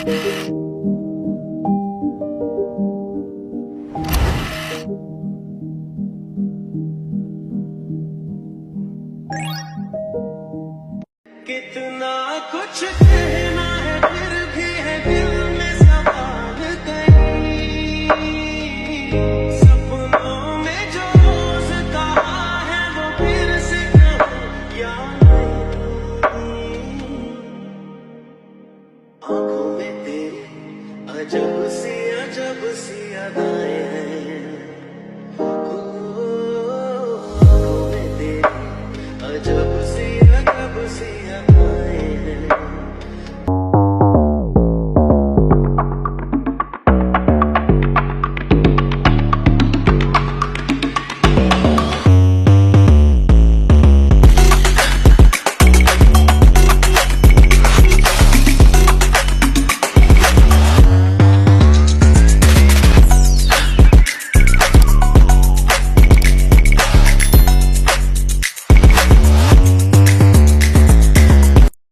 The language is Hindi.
कितना कुछ कहना है फिर भी है दिल में सवाल कहीं। सपनों में जो रोज कहा है वो फिर से कहूं या नहीं। आंखों में तेरे अजब सी अदाएं